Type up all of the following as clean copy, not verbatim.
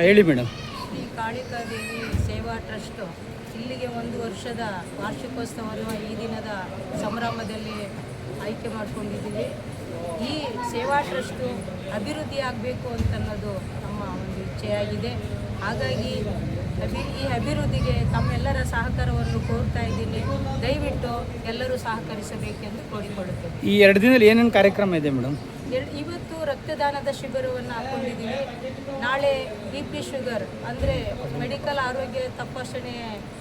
ಹೇಳಿ ಮೇಡಮ್. ಶ್ರೀ ಕಾಳಿಕಾದೇವಿ ಸೇವಾ ಟ್ರಸ್ಟ್ ಇಲ್ಲಿಗೆ 1 ವರ್ಷದ ವಾರ್ಷಿಕೋತ್ಸವವನ್ನು ಈ ದಿನದ ಸಂಭ್ರಮದಲ್ಲಿ ಆಯ್ಕೆ ಮಾಡಿಕೊಂಡಿದ್ದೀವಿ. ಈ ಸೇವಾ ಟ್ರಸ್ಟು ಅಭಿವೃದ್ಧಿ ಆಗಬೇಕು ಅಂತನ್ನೋದು ನಮ್ಮ ಒಂದು ಇಚ್ಛೆಯಾಗಿದೆ. ಹಾಗಾಗಿ ಈ ಅಭಿವೃದ್ಧಿಗೆ ತಮ್ಮೆಲ್ಲರ ಸಹಕಾರವನ್ನು ಕೋರ್ತಾ ಇದ್ದೀನಿ. ದಯವಿಟ್ಟು ಎಲ್ಲರೂ ಸಹಕರಿಸಬೇಕೆಂದು ಕೋರಿಕೊಳ್ಳುತ್ತೇವೆ. ಈ 2 ದಿನದಲ್ಲಿ ಏನೇನು ಕಾರ್ಯಕ್ರಮ ಇದೆ ಮೇಡಮ್? ಇವತ್ತು ರಕ್ತದಾನದ ಶಿಬಿರವನ್ನು ಹಾಕ್ಕೊಂಡಿದ್ದೀವಿ. ನಾಳೆ BP ಶುಗರ್ ಅಂದರೆ ಮೆಡಿಕಲ್ ಆರೋಗ್ಯ ತಪಾಸಣೆ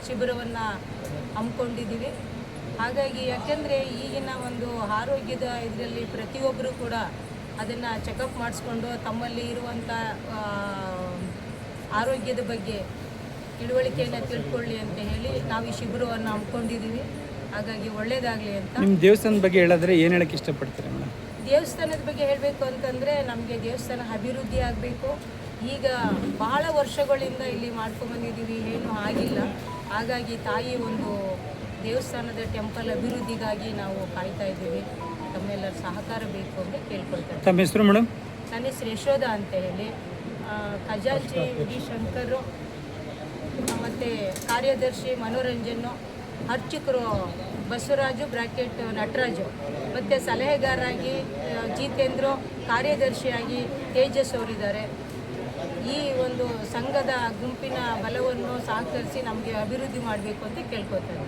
ಶಿಬಿರವನ್ನು ಹಮ್ಮಿಕೊಂಡಿದ್ದೀವಿ. ಹಾಗಾಗಿ ಯಾಕೆಂದರೆ ಈಗಿನ ಒಂದು ಆರೋಗ್ಯದ ಇದರಲ್ಲಿ ಪ್ರತಿಯೊಬ್ಬರು ಕೂಡ ಅದನ್ನು ಚೆಕಪ್ ಮಾಡಿಸ್ಕೊಂಡು ತಮ್ಮಲ್ಲಿ ಇರುವಂಥ ಆರೋಗ್ಯದ ಬಗ್ಗೆ ತಿಳುವಳಿಕೆಯನ್ನು ತಿಳ್ಕೊಳ್ಳಿ ಅಂತ ಹೇಳಿ ನಾವು ಈ ಶಿಬಿರವನ್ನು ಹಮ್ಮಿಕೊಂಡಿದ್ದೀವಿ. ಹಾಗಾಗಿ ಒಳ್ಳೆಯದಾಗಲಿ ಅಂತ. ನಿಮ್ಮ ದೇವಸ್ಥಾನದ ಬಗ್ಗೆ ಹೇಳಿದ್ರೆ ಏನು ಹೇಳಕ್ಕೆ ಇಷ್ಟಪಡ್ತೀರಾ ಮೇಡಮ್? ದೇವಸ್ಥಾನದ ಬಗ್ಗೆ ಹೇಳಬೇಕು ಅಂತಂದರೆ ನಮಗೆ ದೇವಸ್ಥಾನ ಅಭಿವೃದ್ಧಿ ಆಗಬೇಕು. ಈಗ ಬಹಳ ವರ್ಷಗಳಿಂದ ಇಲ್ಲಿ ಮಾಡ್ಕೊಂಬಂದಿದ್ದೀವಿ, ಏನೂ ಆಗಿಲ್ಲ. ಹಾಗಾಗಿ ತಾಯಿ ಒಂದು ದೇವಸ್ಥಾನದ ಟೆಂಪಲ್ ಅಭಿವೃದ್ಧಿಗಾಗಿ ನಾವು ಕಾಯ್ತಾ ಇದ್ದೀವಿ. ತಮ್ಮೆಲ್ಲರ ಸಹಕಾರ ಬೇಕು ಅಂತ ಕೇಳ್ಕೊಳ್ತಾರೆ. ತಮ್ಮ ಹೆಸರು ಮೇಡಮ್? ನನ್ನ ಹೆಸರು ಯಶೋಧ ಅಂತ ಹೇಳಿ. ಖಜಾಂಚಿ ಡಿ ಶಂಕರು, ಮತ್ತು ಕಾರ್ಯದರ್ಶಿ ಮನೋರಂಜನು, ಅರ್ಚಕರು ಬಸವರಾಜು ಬ್ರಾಕೆಟ್ ನಟರಾಜು, ಮತ್ತು ಸಲಹೆಗಾರರಾಗಿ ಜಿತೇಂದ್ರ, ಕಾರ್ಯದರ್ಶಿಯಾಗಿ ತೇಜಸ್ ಅವರಿದ್ದಾರೆ. ಈ ಒಂದು ಸಂಘದ ಗುಂಪಿನ ಬಲವನ್ನು ಸಹಕರಿಸಿ ನಮಗೆ ಅಭಿವೃದ್ಧಿ ಮಾಡಬೇಕು ಅಂತ ಕೇಳ್ಕೊತಾರೆ.